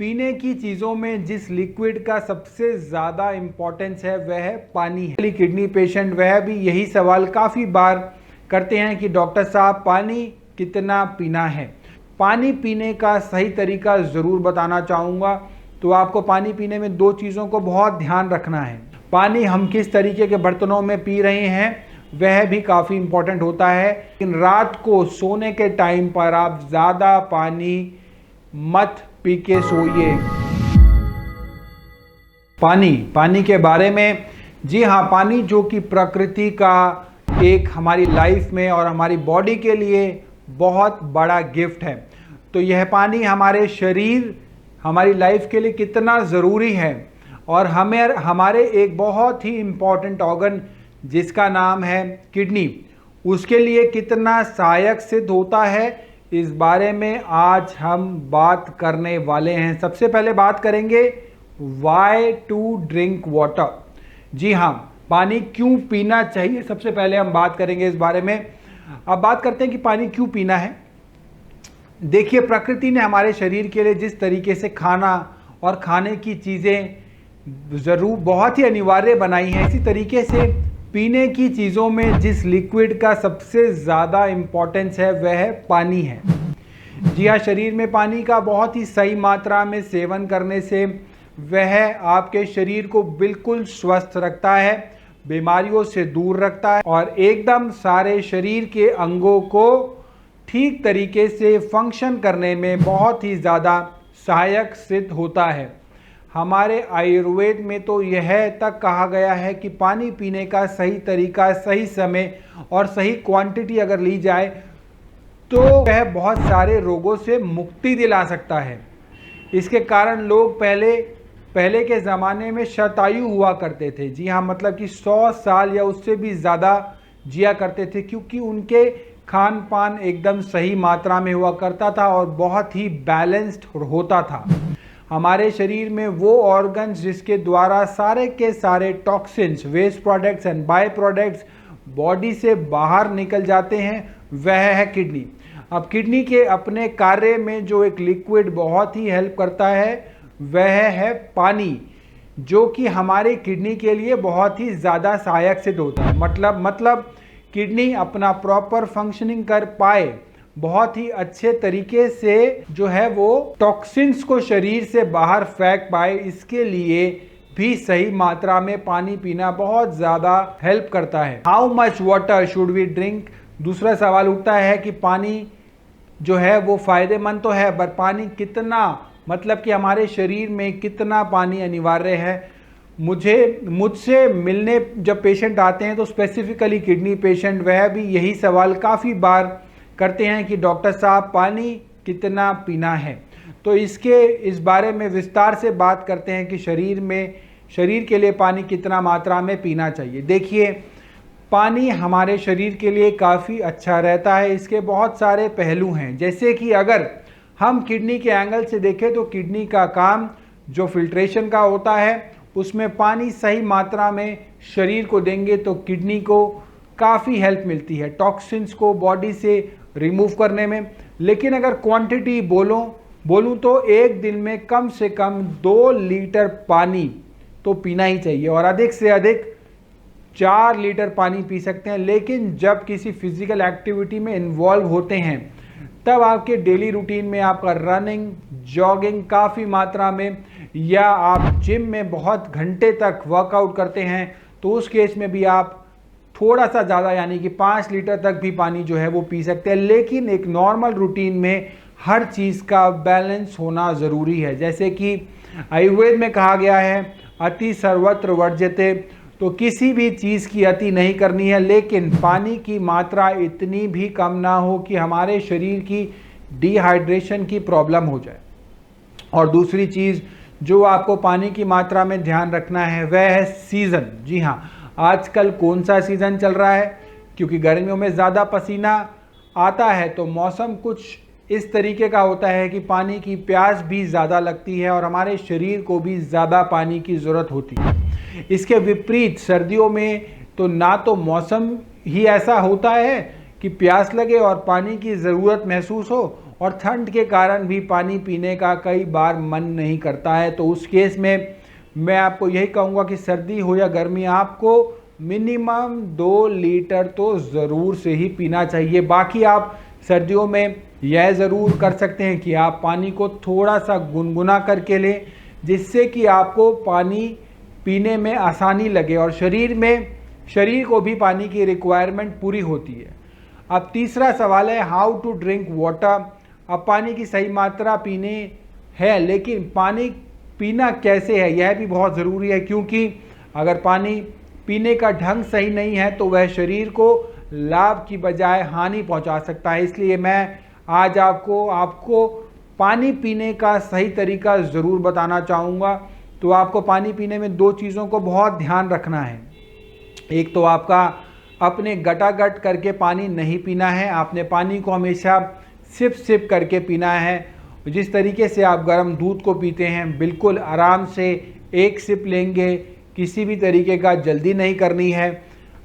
पीने की चीज़ों में जिस लिक्विड का सबसे ज़्यादा इम्पोर्टेंस है वह है पानी है। किडनी पेशेंट वह भी यही सवाल काफ़ी बार करते हैं कि डॉक्टर साहब पानी कितना पीना है। पानी पीने का सही तरीका ज़रूर बताना चाहूँगा। तो आपको पानी पीने में दो चीज़ों को बहुत ध्यान रखना है। पानी हम किस तरीके के बर्तनों में पी रहे हैं वह भी काफ़ी इम्पोर्टेंट होता है। लेकिन रात को सोने के टाइम पर आप ज़्यादा पानी मत पी के सोइए। पानी के बारे में, जी हाँ, पानी जो कि प्रकृति का एक हमारी लाइफ में और हमारी बॉडी के लिए बहुत बड़ा गिफ्ट है। तो यह पानी हमारे शरीर, हमारी लाइफ के लिए कितना ज़रूरी है और हमारे एक बहुत ही इम्पॉर्टेंट ऑर्गन जिसका नाम है किडनी, उसके लिए कितना सहायक सिद्ध होता है, इस बारे में आज हम बात करने वाले हैं। सबसे पहले बात करेंगे वाई टू ड्रिंक वाटर। जी हाँ, पानी क्यों पीना चाहिए, सबसे पहले हम बात करेंगे इस बारे में। अब बात करते हैं कि पानी क्यों पीना है। देखिए, प्रकृति ने हमारे शरीर के लिए जिस तरीके से खाना और खाने की चीज़ें ज़रूर बहुत ही अनिवार्य बनाई हैं, इसी तरीके से पीने की चीज़ों में जिस लिक्विड का सबसे ज़्यादा इम्पोर्टेंस है वह है पानी है। जी हाँ, शरीर में पानी का बहुत ही सही मात्रा में सेवन करने से वह आपके शरीर को बिल्कुल स्वस्थ रखता है, बीमारियों से दूर रखता है और एकदम सारे शरीर के अंगों को ठीक तरीके से फंक्शन करने में बहुत ही ज़्यादा सहायक सिद्ध होता है। हमारे आयुर्वेद में तो यह तक कहा गया है कि पानी पीने का सही तरीका, सही समय और सही क्वांटिटी अगर ली जाए तो वह बहुत सारे रोगों से मुक्ति दिला सकता है। इसके कारण लोग पहले के ज़माने में शतायु हुआ करते थे। जी हाँ, मतलब कि 100 साल या उससे भी ज़्यादा जिया करते थे, क्योंकि उनके खान पान एकदम सही मात्रा में हुआ करता था और बहुत ही बैलेंस्ड होता था। हमारे शरीर में वो ऑर्गन्स जिसके द्वारा सारे के सारे toxins, waste products and by products body से बाहर निकल जाते हैं, वह है किडनी। अब किडनी के अपने कार्य में जो एक लिक्विड बहुत ही हेल्प करता है वह है पानी, जो कि हमारे किडनी के लिए बहुत ही ज़्यादा सहायक सिद्ध होता है। मतलब किडनी अपना प्रॉपर फंक्शनिंग कर पाए, बहुत ही अच्छे तरीके से जो है वो टॉक्सिन्स को शरीर से बाहर फेंक पाए, इसके लिए भी सही मात्रा में पानी पीना बहुत ज़्यादा हेल्प करता है। How much water should we drink. दूसरा सवाल उठता है कि पानी जो है वो फ़ायदेमंद तो है, पर पानी कितना, मतलब कि हमारे शरीर में कितना पानी अनिवार्य है। मुझसे मिलने जब पेशेंट आते हैं तो स्पेसिफिकली किडनी पेशेंट वह भी यही सवाल काफ़ी बार करते हैं कि डॉक्टर साहब पानी कितना पीना है। तो इस बारे में विस्तार से बात करते हैं कि शरीर के लिए पानी कितना मात्रा में पीना चाहिए। देखिए, पानी हमारे शरीर के लिए काफ़ी अच्छा रहता है। इसके बहुत सारे पहलू हैं, जैसे कि अगर हम किडनी के एंगल से देखें तो किडनी का काम जो फिल्ट्रेशन का होता है, उसमें पानी सही मात्रा में शरीर को देंगे तो किडनी को काफ़ी हेल्प मिलती है टॉक्सिन्स को बॉडी से रिमूव करने में। लेकिन अगर क्वांटिटी बोलूं तो एक दिन में कम से कम 2 लीटर पानी तो पीना ही चाहिए और अधिक से अधिक 4 लीटर पानी पी सकते हैं। लेकिन जब किसी फिजिकल एक्टिविटी में इन्वॉल्व होते हैं तब आपके डेली रूटीन में आपका रनिंग, जॉगिंग काफ़ी मात्रा में, या आप जिम में बहुत घंटे तक वर्कआउट करते हैं तो उस केस में भी आप थोड़ा सा ज़्यादा यानी कि 5 लीटर तक भी पानी जो है वो पी सकते हैं। लेकिन एक नॉर्मल रूटीन में हर चीज़ का बैलेंस होना ज़रूरी है। जैसे कि आयुर्वेद में कहा गया है अति सर्वत्र वर्ज्यते, तो किसी भी चीज़ की अति नहीं करनी है, लेकिन पानी की मात्रा इतनी भी कम ना हो कि हमारे शरीर की डिहाइड्रेशन की प्रॉब्लम हो जाए। और दूसरी चीज़ जो आपको पानी की मात्रा में ध्यान रखना है वह है सीज़न। जी हाँ, आजकल कौन सा सीज़न चल रहा है, क्योंकि गर्मियों में ज़्यादा पसीना आता है तो मौसम कुछ इस तरीके का होता है कि पानी की प्यास भी ज़्यादा लगती है और हमारे शरीर को भी ज़्यादा पानी की ज़रूरत होती है। इसके विपरीत सर्दियों में तो ना तो मौसम ही ऐसा होता है कि प्यास लगे और पानी की ज़रूरत महसूस हो, और ठंड के कारण भी पानी पीने का कई बार मन नहीं करता है। तो उस केस में मैं आपको यही कहूँगा कि सर्दी हो या गर्मी, आपको मिनिमम 2 लीटर तो ज़रूर से ही पीना चाहिए। बाकी आप सर्दियों में यह ज़रूर कर सकते हैं कि आप पानी को थोड़ा सा गुनगुना करके लें, जिससे कि आपको पानी पीने में आसानी लगे और शरीर को भी पानी की रिक्वायरमेंट पूरी होती है। अब तीसरा सवाल है हाउ टू ड्रिंक वाटर। अब पानी की सही मात्रा पीने है, लेकिन पानी पीना कैसे है यह भी बहुत ज़रूरी है, क्योंकि अगर पानी पीने का ढंग सही नहीं है तो वह शरीर को लाभ की बजाय हानि पहुंचा सकता है। इसलिए मैं आज आपको पानी पीने का सही तरीका ज़रूर बताना चाहूँगा। तो आपको पानी पीने में 2 चीज़ों को बहुत ध्यान रखना है। एक तो आपका अपने गटागट करके पानी नहीं पीना है, आपने पानी को हमेशा सिप सिप करके पीना है। जिस तरीके से आप गर्म दूध को पीते हैं, बिल्कुल आराम से एक सिप लेंगे, किसी भी तरीके का जल्दी नहीं करनी है,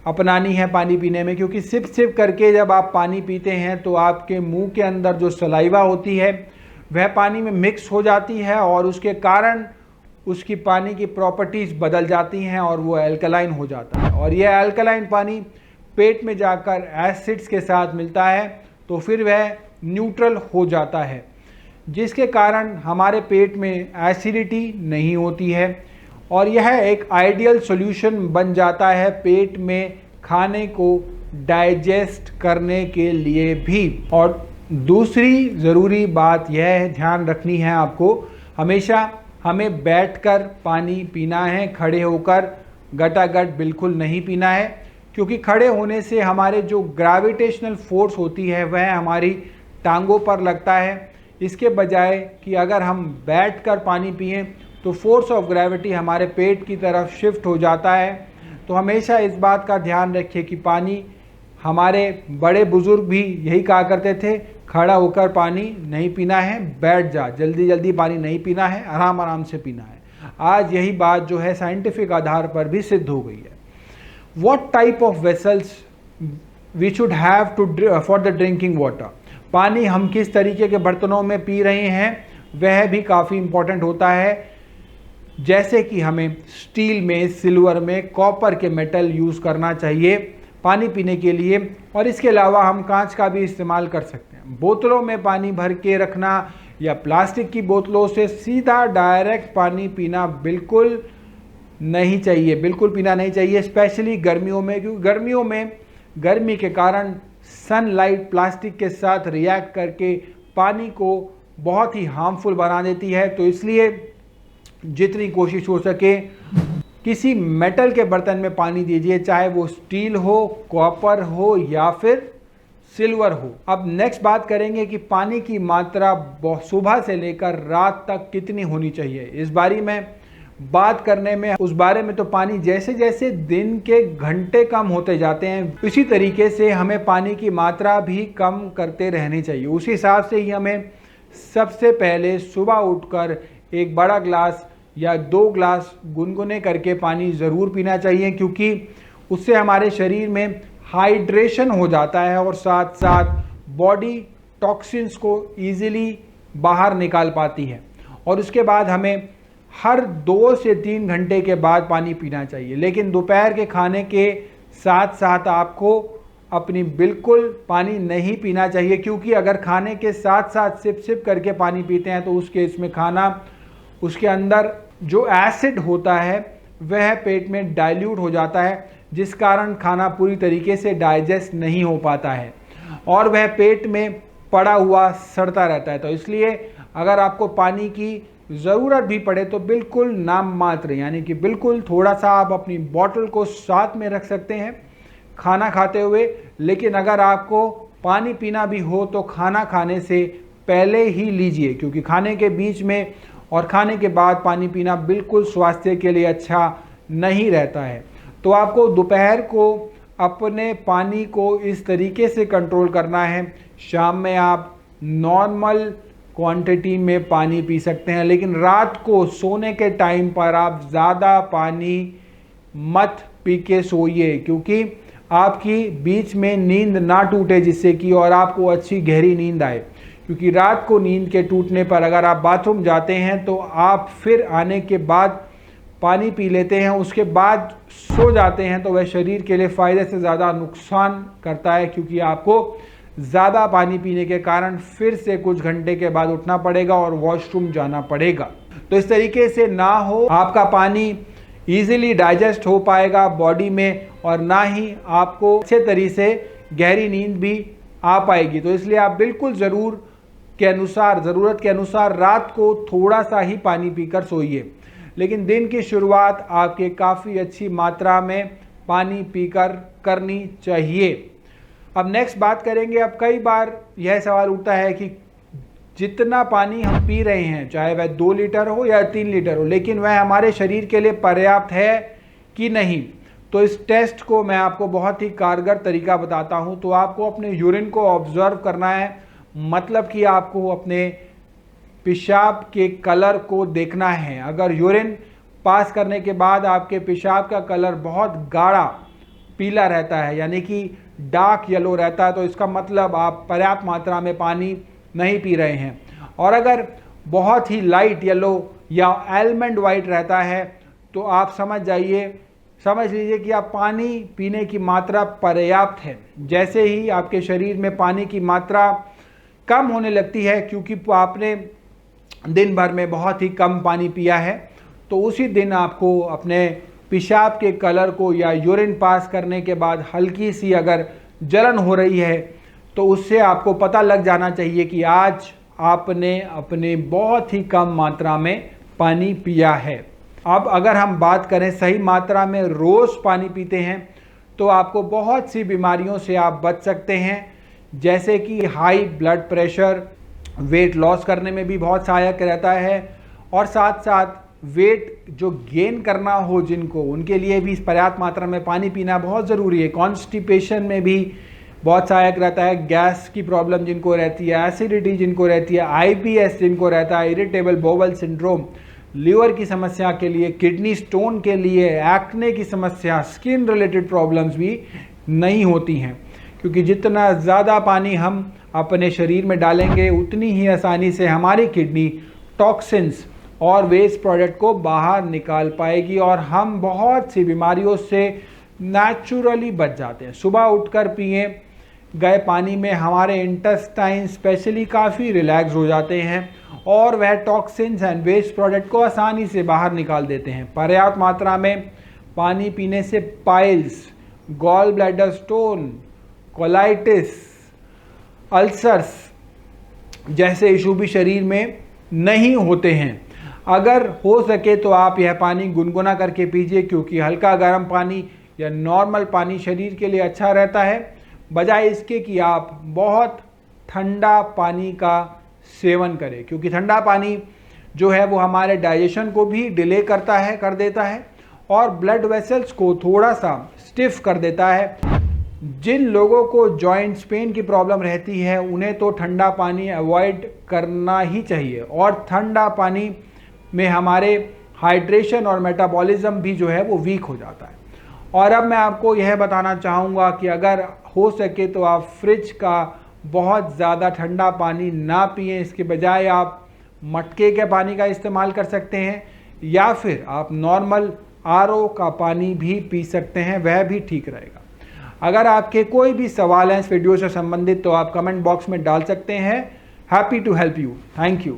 अपनानी है पानी पीने में। क्योंकि सिप सिप करके जब आप पानी पीते हैं तो आपके मुंह के अंदर जो सलाइवा होती है वह पानी में मिक्स हो जाती है और उसके कारण उसकी पानी की प्रॉपर्टीज़ बदल जाती हैं और वो अल्कलाइन हो जाता है। और यह अल्कलाइन पानी पेट में जाकर एसिड्स के साथ मिलता है तो फिर वह न्यूट्रल हो जाता है, जिसके कारण हमारे पेट में एसिडिटी नहीं होती है और यह एक आइडियल सॉल्यूशन बन जाता है पेट में खाने को डाइजेस्ट करने के लिए भी। और दूसरी ज़रूरी बात यह है, ध्यान रखनी है आपको, हमेशा हमें बैठकर पानी पीना है, खड़े होकर गटागट बिल्कुल नहीं पीना है। क्योंकि खड़े होने से हमारे जो ग्रेविटेशनल फोर्स होती है वह हमारी टांगों पर लगता है। इसके बजाय कि अगर हम बैठकर पानी पिएं तो फोर्स ऑफ ग्रेविटी हमारे पेट की तरफ शिफ्ट हो जाता है। तो हमेशा इस बात का ध्यान रखिए कि पानी, हमारे बड़े बुजुर्ग भी यही कहा करते थे, खड़ा होकर पानी नहीं पीना है, बैठ जा, जल्दी जल्दी पानी नहीं पीना है, आराम आराम से पीना है। आज यही बात जो है साइंटिफिक आधार पर भी सिद्ध हो गई है। What type of vessels we should have for the drinking water? पानी हम किस तरीके के बर्तनों में पी रहे हैं वह भी काफ़ी इम्पोर्टेंट होता है। जैसे कि हमें स्टील में, सिल्वर में, कॉपर के मेटल यूज़ करना चाहिए पानी पीने के लिए। और इसके अलावा हम कांच का भी इस्तेमाल कर सकते हैं। बोतलों में पानी भर के रखना या प्लास्टिक की बोतलों से सीधा डायरेक्ट पानी पीना बिल्कुल नहीं चाहिए, बिल्कुल पीना नहीं चाहिए, स्पेशली गर्मियों में। क्योंकि गर्मियों में गर्मी के कारण सनलाइट प्लास्टिक के साथ रिएक्ट करके पानी को बहुत ही हार्मफुल बना देती है। तो इसलिए जितनी कोशिश हो सके किसी मेटल के बर्तन में पानी दीजिए, चाहे वो स्टील हो, कॉपर हो या फिर सिल्वर हो। अब नेक्स्ट बात करेंगे कि पानी की मात्रा सुबह से लेकर रात तक कितनी होनी चाहिए। इस बारे में बात करने में, उस बारे में तो पानी जैसे जैसे दिन के घंटे कम होते जाते हैं उसी तरीके से हमें पानी की मात्रा भी कम करते रहनी चाहिए। उसी हिसाब से ही हमें सबसे पहले सुबह उठकर एक बड़ा ग्लास या 2 ग्लास गुनगुने करके पानी ज़रूर पीना चाहिए, क्योंकि उससे हमारे शरीर में हाइड्रेशन हो जाता है और साथ साथ बॉडी टॉक्सिन्स को ईजिली बाहर निकाल पाती है। और उसके बाद हमें हर 2 से 3 घंटे के बाद पानी पीना चाहिए। लेकिन दोपहर के खाने के साथ साथ आपको अपनी बिल्कुल पानी नहीं पीना चाहिए, क्योंकि अगर खाने के साथ साथ सिप सिप करके पानी पीते हैं तो उस केस में खाना, उसके अंदर जो एसिड होता है वह पेट में डाइल्यूट हो जाता है, जिस कारण खाना पूरी तरीके से डाइजेस्ट नहीं हो पाता है और वह पेट में पड़ा हुआ सड़ता रहता है। तो इसलिए अगर आपको पानी की ज़रूरत भी पड़े तो बिल्कुल नाम मात्र, यानी कि बिल्कुल थोड़ा सा आप अपनी बॉटल को साथ में रख सकते हैं खाना खाते हुए। लेकिन अगर आपको पानी पीना भी हो तो खाना खाने से पहले ही लीजिए, क्योंकि खाने के बीच में और खाने के बाद पानी पीना बिल्कुल स्वास्थ्य के लिए अच्छा नहीं रहता है। तो आपको दोपहर को अपने पानी को इस तरीके से कंट्रोल करना है। शाम में आप नॉर्मल क्वांटिटी में पानी पी सकते हैं, लेकिन रात को सोने के टाइम पर आप ज़्यादा पानी मत पी के सोइए, क्योंकि आपकी बीच में नींद ना टूटे जिससे कि और आपको अच्छी गहरी नींद आए। क्योंकि रात को नींद के टूटने पर अगर आप बाथरूम जाते हैं तो आप फिर आने के बाद पानी पी लेते हैं, उसके बाद सो जाते हैं, तो वह शरीर के लिए फ़ायदे से ज़्यादा नुकसान करता है, क्योंकि आपको ज़्यादा पानी पीने के कारण फिर से कुछ घंटे के बाद उठना पड़ेगा और वॉशरूम जाना पड़ेगा। तो इस तरीके से ना हो, आपका पानी ईजिली डाइजेस्ट हो पाएगा बॉडी में और ना ही आपको अच्छे तरीके से गहरी नींद भी आ पाएगी। तो इसलिए आप बिल्कुल ज़रूरत के अनुसार रात को थोड़ा सा ही पानी पीकर सोइए, लेकिन दिन की शुरुआत आपके काफ़ी अच्छी मात्रा में पानी पीकर करनी चाहिए। अब नेक्स्ट बात करेंगे। अब कई बार यह सवाल उठता है कि जितना पानी हम पी रहे हैं, चाहे वह 2 लीटर हो या 3 लीटर हो, लेकिन वह हमारे शरीर के लिए पर्याप्त है कि नहीं। तो इस टेस्ट को मैं आपको बहुत ही कारगर तरीका बताता हूं। तो आपको अपने यूरिन को ऑब्जर्व करना है, मतलब कि आपको अपने पेशाब के कलर को देखना है। अगर यूरिन पास करने के बाद आपके पेशाब का कलर बहुत गाढ़ा पीला रहता है, यानी कि डार्क येलो रहता है, तो इसका मतलब आप पर्याप्त मात्रा में पानी नहीं पी रहे हैं। और अगर बहुत ही लाइट येलो या आलमंड वाइट रहता है तो आप समझ लीजिए कि आप पानी पीने की मात्रा पर्याप्त है। जैसे ही आपके शरीर में पानी की मात्रा कम होने लगती है, क्योंकि आपने दिन भर में बहुत ही कम पानी पिया है, तो उसी दिन आपको अपने पेशाब के कलर को या यूरिन पास करने के बाद हल्की सी अगर जलन हो रही है तो उससे आपको पता लग जाना चाहिए कि आज आपने अपने बहुत ही कम मात्रा में पानी पिया है। अब अगर हम बात करें सही मात्रा में रोज़ पानी पीते हैं तो आपको बहुत सी बीमारियों से आप बच सकते हैं, जैसे कि high blood pressure, weight loss करने में भी बहुत सहायक रहता है, और साथ साथ वेट जो गेन करना हो जिनको, उनके लिए भी पर्याप्त मात्रा में पानी पीना बहुत ज़रूरी है। कॉन्स्टिपेशन में भी बहुत सहायक रहता है। गैस की प्रॉब्लम जिनको रहती है, एसिडिटी जिनको रहती है, IBS जिनको रहता है, इरिटेबल बाउल सिंड्रोम, लीवर की समस्या के लिए, किडनी स्टोन के लिए, एक्ने की समस्या, स्किन रिलेटेड प्रॉब्लम्स भी नहीं होती हैं, क्योंकि जितना ज़्यादा पानी हम अपने शरीर में डालेंगे उतनी ही आसानी से हमारी किडनी टॉक्सिन्स और वेस्ट प्रोडक्ट को बाहर निकाल पाएगी और हम बहुत सी बीमारियों से नेचुरली बच जाते हैं। सुबह उठकर पिए गए पानी में हमारे इंटेस्टाइन स्पेशली काफ़ी रिलैक्स हो जाते हैं और वह टॉक्सिन्स एंड वेस्ट प्रोडक्ट को आसानी से बाहर निकाल देते हैं। पर्याप्त मात्रा में पानी पीने से piles, gall bladder stone, colitis, ulcers जैसे इशू भी शरीर में नहीं होते हैं। अगर हो सके तो आप यह पानी गुनगुना करके पीजिए, क्योंकि हल्का गर्म पानी या नॉर्मल पानी शरीर के लिए अच्छा रहता है, बजाय इसके कि आप बहुत ठंडा पानी का सेवन करें, क्योंकि ठंडा पानी जो है वो हमारे डाइजेशन को भी डिले कर देता है और ब्लड वेसल्स को थोड़ा सा स्टिफ कर देता है। जिन लोगों को जॉइंट्स पेन की प्रॉब्लम रहती है उन्हें तो ठंडा पानी अवॉइड करना ही चाहिए, और ठंडा पानी में हमारे हाइड्रेशन और मेटाबॉलिज्म भी जो है वो वीक हो जाता है। और अब मैं आपको यह बताना चाहूँगा कि अगर हो सके तो आप फ्रिज का बहुत ज़्यादा ठंडा पानी ना पिएं, इसके बजाय आप मटके के पानी का इस्तेमाल कर सकते हैं, या फिर आप नॉर्मल RO का पानी भी पी सकते हैं, वह भी ठीक रहेगा। अगर आपके कोई भी सवाल हैं इस वीडियो से संबंधित तो आप कमेंट बॉक्स में डाल सकते हैं। Happy to help you. Thank you.